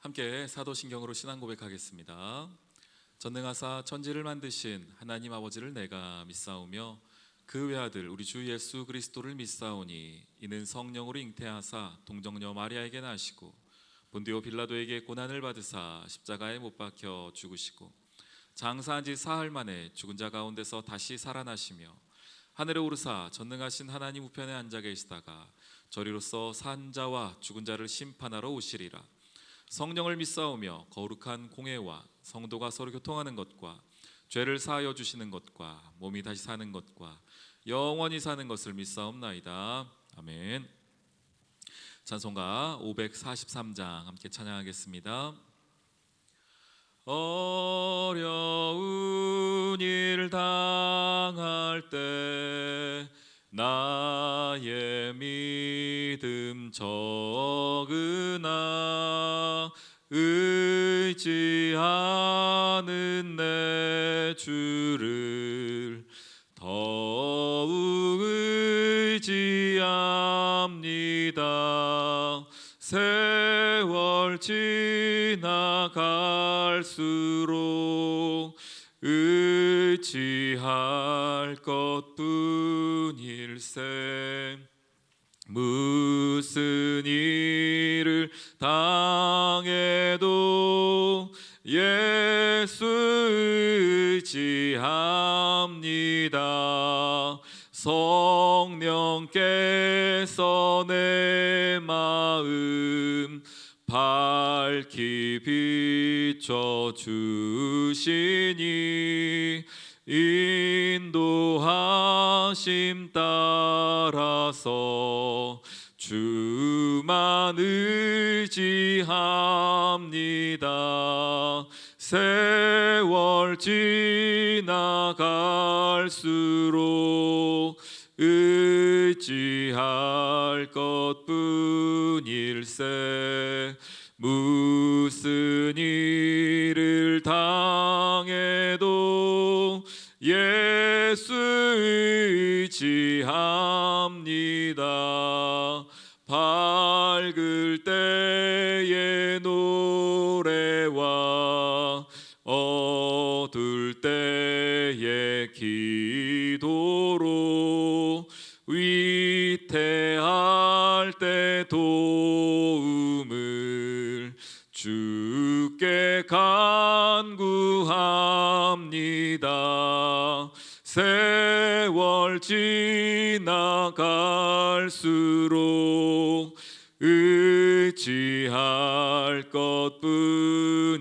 함께 사도신경으로 신앙 고백하겠습니다. 전능하사 천지를 만드신 하나님 아버지를 내가 믿사오며 그 외아들 우리 주 예수 그리스도를 믿사오니 이는 성령으로 잉태하사 동정녀 마리아에게 나시고 본디오 빌라도에게 고난을 받으사 십자가에 못 박혀 죽으시고 장사한 지 사흘 만에 죽은 자 가운데서 다시 살아나시며 하늘에 오르사 전능하신 하나님 우편에 앉아 계시다가 저리로서 산 자와 죽은 자를 심판하러 오시리라. 성령을 믿사오며 거룩한 공회와 성도가 서로 교통하는 것과 죄를 사하여 주시는 것과 몸이 다시 사는 것과 영원히 사는 것을 믿사옵나이다. 아멘. 찬송가 543장 함께 찬양하겠습니다. 어려운 일 당할 때 나의 믿음 적으나 의지하는 내 주를 더욱 의지합니다. 세월 지나갈수록 의지할 것뿐일세. 무슨 일을 당해도 예수 의지합니다. 성령께서 내 마음 밝히 비춰주시니 인도하심 따라서 주만 의지합니다. 세월 지나갈수록 의지할 것뿐일세. 무슨 일을 당해도 예수 의지합니다. 밝을 때의 노래와 어두울 때의 기도로 위태할 때 도움을 주께 간구합니다. 세월 지나갈수록 의지할 것뿐일세.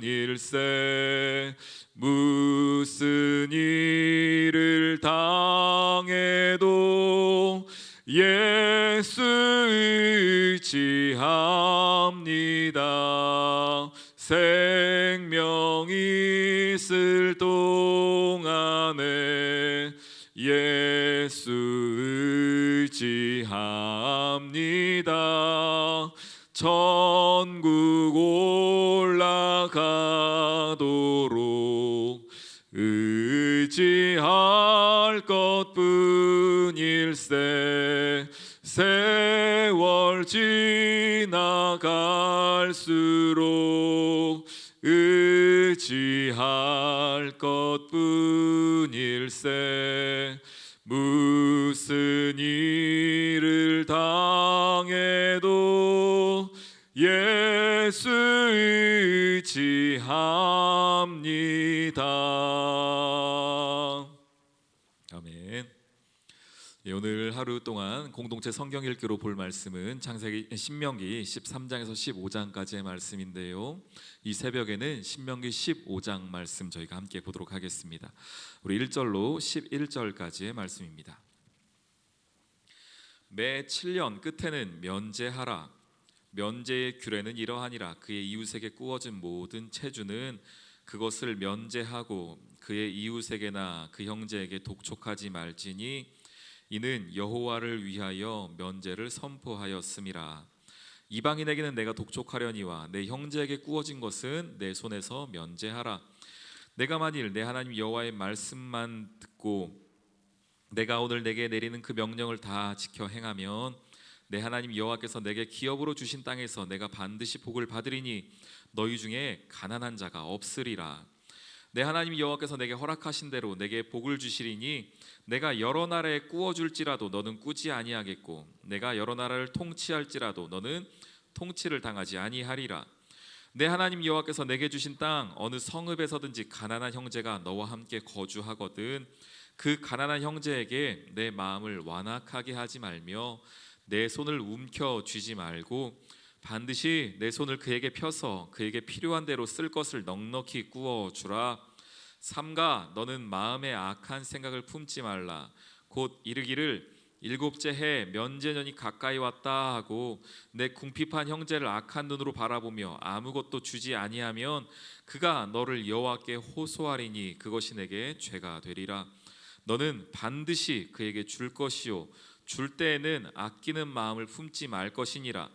무슨 일을 당해도 예수 의지합니다. 생명 있을 동안에 예수 의지합니다. 천국 올라가도록 의지할 것뿐일세. 세월 지나갈수록 의지할 것뿐일세. 무슨 일을 당해도 예수 의지합니다. 아멘. 오늘 하루 동안 공동체 성경 읽기로 볼 말씀은 신명기 13장에서 15장까지의 말씀인데요. 이 새벽에는 신명기 15장 말씀 저희가 함께 보도록 하겠습니다. 우리 1절로 11절까지의 말씀입니다. 매 7년 끝에는 면제하라. 면제의 규례는 이러하니라. 그의 이웃에게 꾸어진 모든 체주는 그것을 면제하고 그의 이웃에게나 그 형제에게 독촉하지 말지니 이는 여호와를 위하여 면제를 선포하였음이라. 이방인에게는 내가 독촉하려니와 내 형제에게 꾸어진 것은 내 손에서 면제하라. 내가 만일 내 하나님 여호와의 말씀만 듣고 내가 오늘 내게 내리는 그 명령을 다 지켜 행하면 내 하나님 여호와께서 내게 기업으로 주신 땅에서 내가 반드시 복을 받으리니 너희 중에 가난한 자가 없으리라. 내 하나님 여호와께서 내게 허락하신 대로 내게 복을 주시리니 내가 여러 나라에 꾸어줄지라도 너는 꾸지 아니하겠고 내가 여러 나라를 통치할지라도 너는 통치를 당하지 아니하리라. 내 하나님 여호와께서 내게 주신 땅 어느 성읍에서든지 가난한 형제가 너와 함께 거주하거든 그 가난한 형제에게 내 마음을 완악하게 하지 말며 내 손을 움켜쥐지 말고 반드시 내 손을 그에게 펴서 그에게 필요한 대로 쓸 것을 넉넉히 꾸어주라. 삼가 너는 마음에 악한 생각을 품지 말라. 곧 이르기를 일곱째 해 면제년이 가까이 왔다 하고 내 궁핍한 형제를 악한 눈으로 바라보며 아무것도 주지 아니하면 그가 너를 여호와께 호소하리니 그것이 내게 죄가 되리라. 너는 반드시 그에게 줄 것이요 줄 때에는 아끼는 마음을 품지 말 것이니라.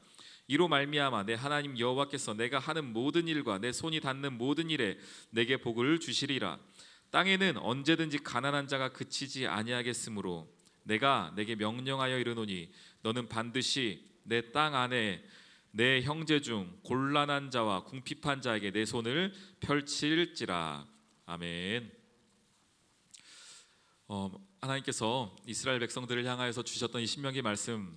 이로 말미암아 내 하나님 여호와께서 내가 하는 모든 일과 내 손이 닿는 모든 일에 내게 복을 주시리라. 땅에는 언제든지 가난한 자가 그치지 아니하겠으므로 내가 내게 명령하여 이르노니 너는 반드시 내 땅 안에 내 형제 중 곤란한 자와 궁핍한 자에게 내 손을 펼칠지라. 아멘. 하나님께서 이스라엘 백성들을 향하여서 주셨던 이 신명기 말씀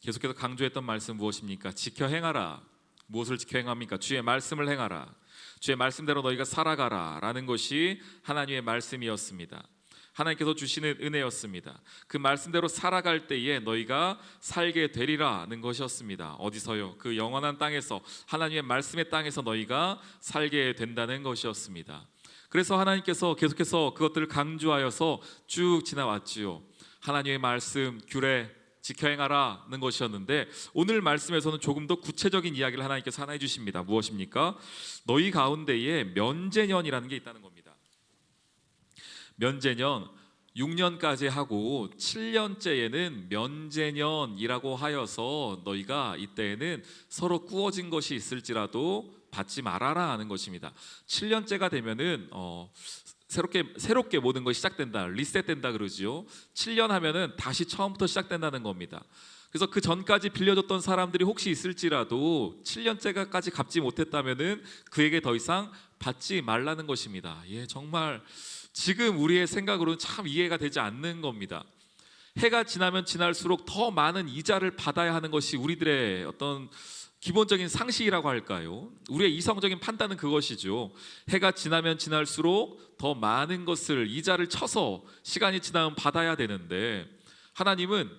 계속해서 강조했던 말씀 무엇입니까? 지켜 행하라. 무엇을 지켜 행합니까? 주의 말씀을 행하라. 주의 말씀대로 너희가 살아가라 라는 것이 하나님의 말씀이었습니다. 하나님께서 주시는 은혜였습니다. 그 말씀대로 살아갈 때에 너희가 살게 되리라는 것이었습니다. 어디서요? 그 영원한 땅에서, 하나님의 말씀의 땅에서 너희가 살게 된다는 것이었습니다. 그래서 하나님께서 계속해서 그것들을 강조하여서 쭉 지나왔지요. 하나님의 말씀, 규례 지켜 행하라는 것이었는데 오늘 말씀에서는 조금 더 구체적인 이야기를 하나님께서 하나 해주십니다. 무엇입니까? 너희 가운데에 면제년이라는 게 있다는 겁니다. 면제년 6년까지 하고 7년째에는 면제년이라고 하여서 너희가 이때에는 서로 꾸어진 것이 있을지라도 받지 말아라 하는 것입니다. 7년째가 되면은 새롭게 모든 것이 시작된다, 리셋된다 그러지요. 7년 하면은 다시 처음부터 시작된다는 겁니다. 그래서 그 전까지 빌려줬던 사람들이 혹시 있을지라도 7년째까지 갚지 못했다면은 그에게 더 이상 받지 말라는 것입니다. 예, 정말 지금 우리의 생각으로는 참 이해가 되지 않는 겁니다. 해가 지나면 지날수록 더 많은 이자를 받아야 하는 것이 우리들의 어떤 기본적인 상식이라고 할까요? 우리의 이성적인 판단은 그것이죠. 해가 지나면 지날수록 더 많은 것을 이자를 쳐서 시간이 지나면 받아야 되는데 하나님은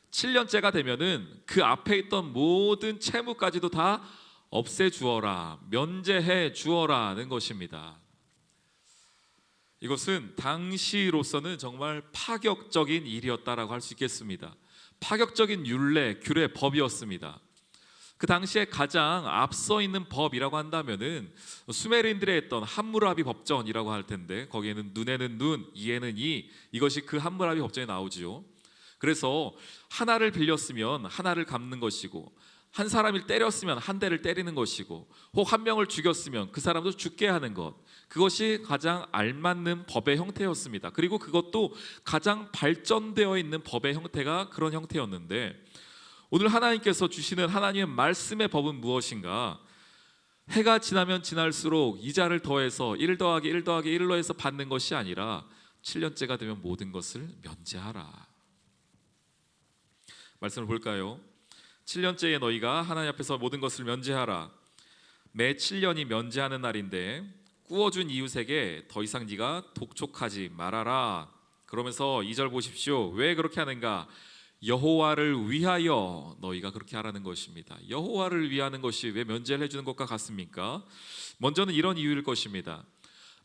7년째가 되면은 그 앞에 있던 모든 채무까지도 다 없애주어라, 면제해 주어라는 것입니다. 이것은 당시로서는 정말 파격적인 일이었다라고 할 수 있겠습니다. 파격적인 율례, 규례, 법이었습니다. 그 당시에 가장 앞서 있는 법이라고 한다면은 수메르인들의 했던 함무라비 법전이라고 할 텐데 거기에는 눈에는 눈, 이에는 이, 이것이 그 함무라비 법전에 나오지요. 그래서 하나를 빌렸으면 하나를 갚는 것이고 한 사람을 때렸으면 한 대를 때리는 것이고 혹 한 명을 죽였으면 그 사람도 죽게 하는 것, 그것이 가장 알맞는 법의 형태였습니다. 그리고 그것도 가장 발전되어 있는 법의 형태가 그런 형태였는데 오늘 하나님께서 주시는 하나님의 말씀의 법은 무엇인가? 해가 지나면 지날수록 이자를 더해서 1 더하기 1 더하기 1로 해서 받는 것이 아니라 7년째가 되면 모든 것을 면제하라. 말씀을 볼까요? 7년째에 너희가 하나님 앞에서 모든 것을 면제하라. 매 7년이 면제하는 날인데 꾸어준 이웃에게 더 이상 네가 독촉하지 말아라. 그러면서 2절 보십시오. 왜 그렇게 하는가? 여호와를 위하여 너희가 그렇게 하라는 것입니다. 여호와를 위하는 것이 왜 면제를 해주는 것과 같습니까? 먼저는 이런 이유일 것입니다.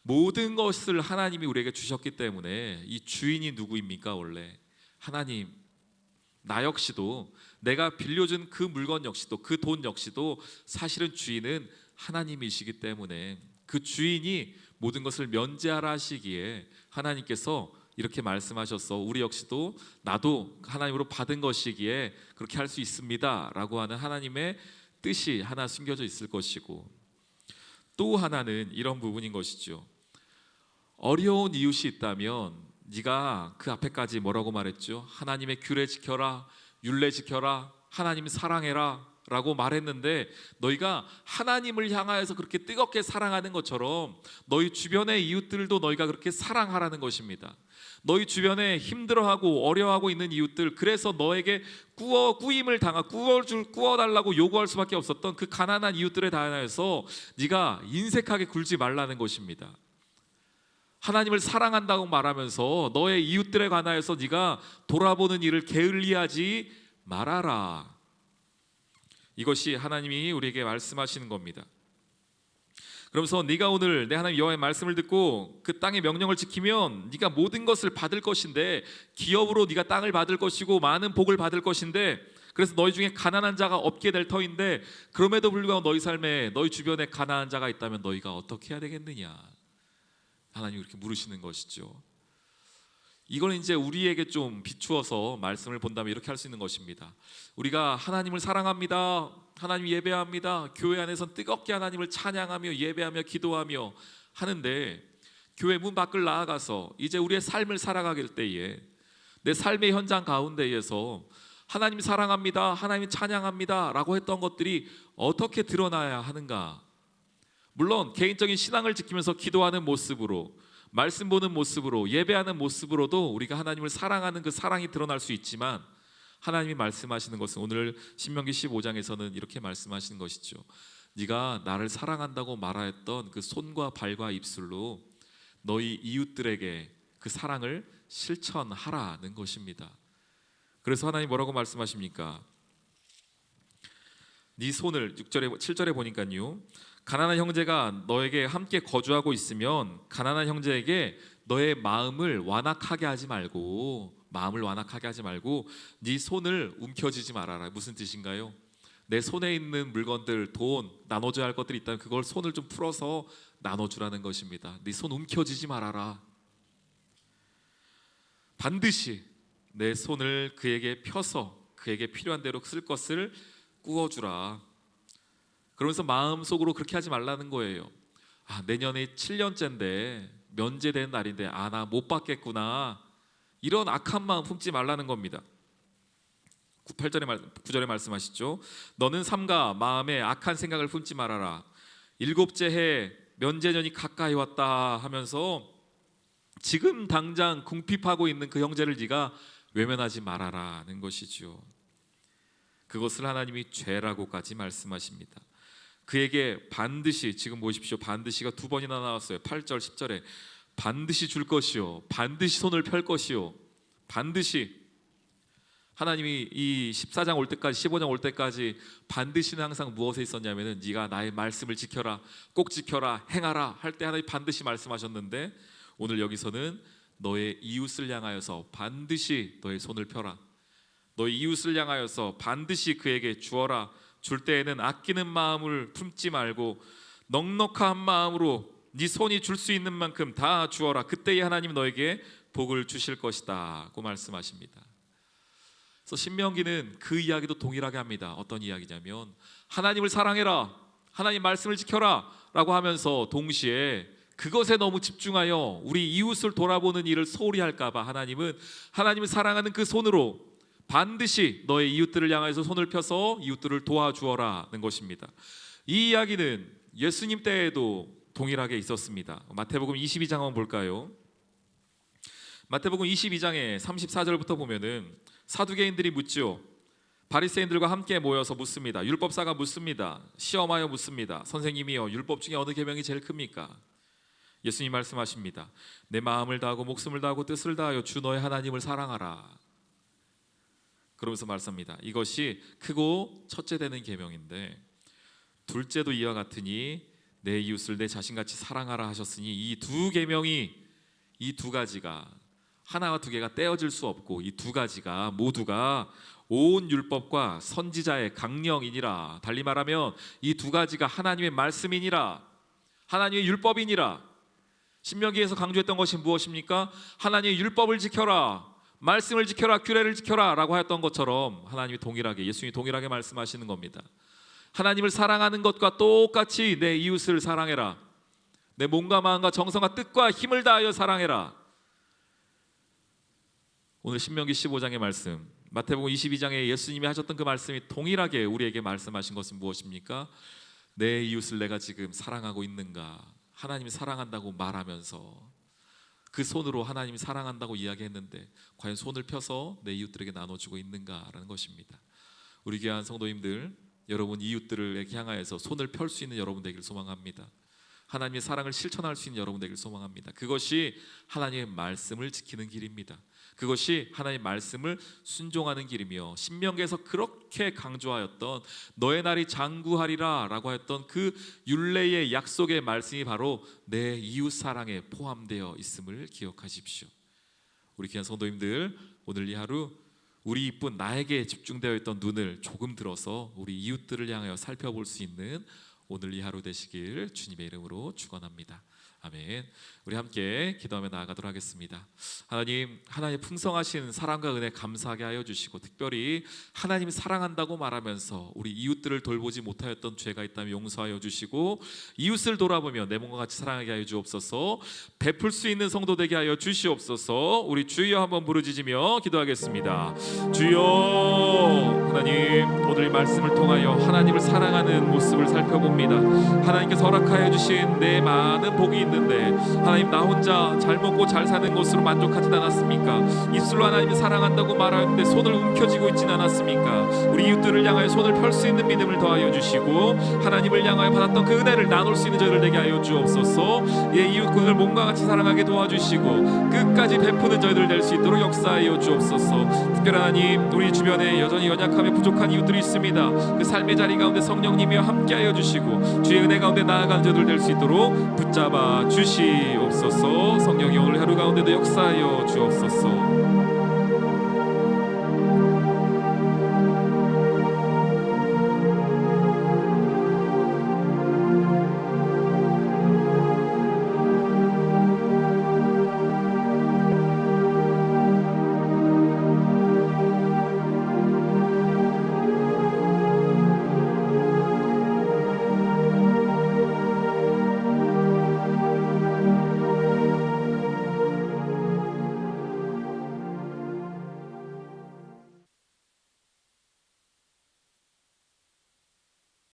모든 것을 하나님이 우리에게 주셨기 때문에 이 주인이 누구입니까? 원래 하나님. 나 역시도 내가 빌려준 그 물건 역시도 그 돈 역시도 사실은 주인은 하나님이시기 때문에 그 주인이 모든 것을 면제하라 하시기에 하나님께서 이렇게 말씀하셨어. 우리 역시도 나도 하나님으로 받은 것이기에 그렇게 할 수 있습니다 라고 하는 하나님의 뜻이 하나 숨겨져 있을 것이고, 또 하나는 이런 부분인 것이죠. 어려운 이웃이 있다면 네가 그 앞에까지 뭐라고 말했죠? 하나님의 규례 지켜라, 율례 지켜라, 하나님 사랑해라 라고 말했는데, 너희가 하나님을 향하여서 그렇게 뜨겁게 사랑하는 것처럼 너희 주변의 이웃들도 너희가 그렇게 사랑하라는 것입니다. 너희 주변에 힘들어하고 어려워하고 있는 이웃들, 그래서 너에게 꾸임을 꾸어달라고 요구할 수밖에 없었던 그 가난한 이웃들에 대하여서 네가 인색하게 굴지 말라는 것입니다. 하나님을 사랑한다고 말하면서 너의 이웃들에 관하여서 네가 돌아보는 일을 게을리하지 말아라. 이것이 하나님이 우리에게 말씀하시는 겁니다. 그러면서 네가 오늘 내 하나님 여호와의 말씀을 듣고 그 땅의 명령을 지키면 네가 모든 것을 받을 것인데, 기업으로 네가 땅을 받을 것이고 많은 복을 받을 것인데, 그래서 너희 중에 가난한 자가 없게 될 터인데, 그럼에도 불구하고 너희 삶에 너희 주변에 가난한 자가 있다면 너희가 어떻게 해야 되겠느냐, 하나님이 그렇게 물으시는 것이죠. 이걸 이제 우리에게 좀 비추어서 말씀을 본다면 이렇게 할 수 있는 것입니다. 우리가 하나님을 사랑합니다, 하나님 예배합니다, 교회 안에서 뜨겁게 하나님을 찬양하며 예배하며 기도하며 하는데, 교회 문 밖을 나아가서 이제 우리의 삶을 살아가길 때에 내 삶의 현장 가운데에서 하나님 사랑합니다, 하나님 찬양합니다 라고 했던 것들이 어떻게 드러나야 하는가. 물론 개인적인 신앙을 지키면서 기도하는 모습으로, 말씀 보는 모습으로, 예배하는 모습으로도 우리가 하나님을 사랑하는 그 사랑이 드러날 수 있지만, 하나님이 말씀하시는 것은 오늘 신명기 15장에서는 이렇게 말씀하시는 것이죠. 네가 나를 사랑한다고 말하였던 그 손과 발과 입술로 너희 이웃들에게 그 사랑을 실천하라는 것입니다. 그래서 하나님 뭐라고 말씀하십니까? 네 손을 6절에 7절에 보니까요, 가난한 형제가 너에게 함께 거주하고 있으면 가난한 형제에게 너의 마음을 완악하게 하지 말고 네 손을 움켜쥐지 말아라. 무슨 뜻인가요? 내 손에 있는 물건들, 돈, 나눠줘야 할 것들이 있다면 그걸 손을 좀 풀어서 나눠주라는 것입니다. 네 손 움켜쥐지 말아라. 반드시 내 손을 그에게 펴서 그에게 필요한 대로 쓸 것을 꾸어주라. 그러면서 마음속으로 그렇게 하지 말라는 거예요. 내년에 7년째인데 면제된 날인데 나 못 받겠구나, 이런 악한 마음 품지 말라는 겁니다. 9절에 말씀하시죠. 너는 삼가 마음에 악한 생각을 품지 말아라. 7째 해 면제년이 가까이 왔다 하면서 지금 당장 궁핍하고 있는 그 형제를 네가 외면하지 말아라는 것이죠. 그것을 하나님이 죄라고까지 말씀하십니다. 그에게 반드시, 지금 보십시오, 반드시가 2번이나 나왔어요. 8절 10절에 반드시 줄 것이요, 반드시 손을 펼 것이요, 반드시. 하나님이 이 14장 올 때까지, 15장 올 때까지 반드시는 항상 무엇에 있었냐면은 네가 나의 말씀을 지켜라, 꼭 지켜라, 행하라 할 때 하나님 반드시 말씀하셨는데, 오늘 여기서는 너의 이웃을 향하여서 반드시 너의 손을 펴라, 너의 이웃을 향하여서 반드시 그에게 주어라. 줄 때에는 아끼는 마음을 품지 말고 넉넉한 마음으로 네 손이 줄 수 있는 만큼 다 주어라. 그때에 하나님 너에게 복을 주실 것이다 고 말씀하십니다. 그래서 신명기는 그 이야기도 동일하게 합니다. 어떤 이야기냐면 하나님을 사랑해라, 하나님 말씀을 지켜라 라고 하면서 동시에 그것에 너무 집중하여 우리 이웃을 돌아보는 일을 소홀히 할까 봐 하나님은 하나님을 사랑하는 그 손으로 반드시 너의 이웃들을 향해서 손을 펴서 이웃들을 도와주어라는 것입니다. 이 이야기는 예수님 때에도 동일하게 있었습니다. 마태복음 22장 한번 볼까요? 마태복음 22장에 34절부터 보면은 사두개인들이 묻지요. 바리새인들과 함께 모여서 묻습니다. 율법사가 묻습니다. 시험하여 묻습니다. 선생님이여, 율법 중에 어느 계명이 제일 큽니까? 예수님 말씀하십니다. 내 마음을 다하고 목숨을 다하고 뜻을 다하여 주 너의 하나님을 사랑하라. 그러면서 말씀합니다. 이것이 크고 첫째 되는 계명인데 둘째도 이와 같으니 내 이웃을 내 자신같이 사랑하라 하셨으니 이 두 계명이, 이 두 가지가, 하나와 두 개가 떼어질 수 없고 이 두 가지가 모두가 온 율법과 선지자의 강령이니라. 달리 말하면 이 두 가지가 하나님의 말씀이니라, 하나님의 율법이니라. 신명기에서 강조했던 것이 무엇입니까? 하나님의 율법을 지켜라, 말씀을 지켜라, 규례를 지켜라 라고 했던 것처럼 하나님이 동일하게, 예수님이 동일하게 말씀하시는 겁니다. 하나님을 사랑하는 것과 똑같이 내 이웃을 사랑해라. 내 몸과 마음과 정성과 뜻과 힘을 다하여 사랑해라. 오늘 신명기 15장의 말씀, 마태복음 22장에 예수님이 하셨던 그 말씀이 동일하게 우리에게 말씀하신 것은 무엇입니까? 내 이웃을 내가 지금 사랑하고 있는가? 하나님이 사랑한다고 말하면서 그 손으로 하나님이 사랑한다고 이야기했는데 과연 손을 펴서 내 이웃들에게 나눠주고 있는가라는 것입니다. 우리 귀한 성도님들, 여러분 이웃들을 향하여서 손을 펼 수 있는 여러분 되기를 소망합니다. 하나님의 사랑을 실천할 수 있는 여러분 되기를 소망합니다. 그것이 하나님의 말씀을 지키는 길입니다. 그것이 하나님의 말씀을 순종하는 길이며 신명기에서 그렇게 강조하였던 너의 날이 장구하리라 라고 했던 그 율례의 약속의 말씀이 바로 내 이웃 사랑에 포함되어 있음을 기억하십시오. 우리 귀한 성도님들, 오늘 이 하루 우리 이쁜 나에게 집중되어 있던 눈을 조금 들어서 우리 이웃들을 향하여 살펴볼 수 있는 오늘 이 하루 되시길 주님의 이름으로 축원합니다. 아멘. 우리 함께 기도하며 나아가도록 하겠습니다. 하나님, 하나님의 풍성하신 사랑과 은혜 감사하게 하여 주시고, 특별히 하나님이 사랑한다고 말하면서 우리 이웃들을 돌보지 못하였던 죄가 있다면 용서하여 주시고, 이웃을 돌아보며 내 몸과 같이 사랑하게 하여 주옵소서. 베풀 수 있는 성도 되게 하여 주시옵소서. 우리 주여 한번 부르짖으며 기도하겠습니다. 주여. 하나님, 오늘 이 말씀을 통하여 하나님을 사랑하는 모습을 살펴봅니다. 하나님께서 허락하여 주신 내 많은 복이 있는데 하나님, 나 혼자 잘 먹고 잘 사는 것으로 만족하진 않았습니까? 입술로 하나님을 사랑한다고 말하는데 손을 움켜쥐고 있진 않았습니까? 우리 이웃들을 향하여 손을 펼 수 있는 믿음을 더하여 주시고, 하나님을 향하여 받았던 그 은혜를 나눌 수 있는 저희들 되게 하여 주옵소서. 예, 이웃들을 몸과 같이 사랑하게 도와주시고 끝까지 베푸는 저희들 될 수 있도록 역사하여 주옵소서. 특별히 하나님, 우리 주변에 여전히 연약하며 부족한 이웃들이 있습니다. 그 삶의 자리 가운데 성령님이여 함께하여 주시고 주의 은혜 가운데 나아가는 저희들 될 수 있도록 붙잡아 주시옵소서. 성령이 오늘 하루 가운데도 역사하여 주옵소서.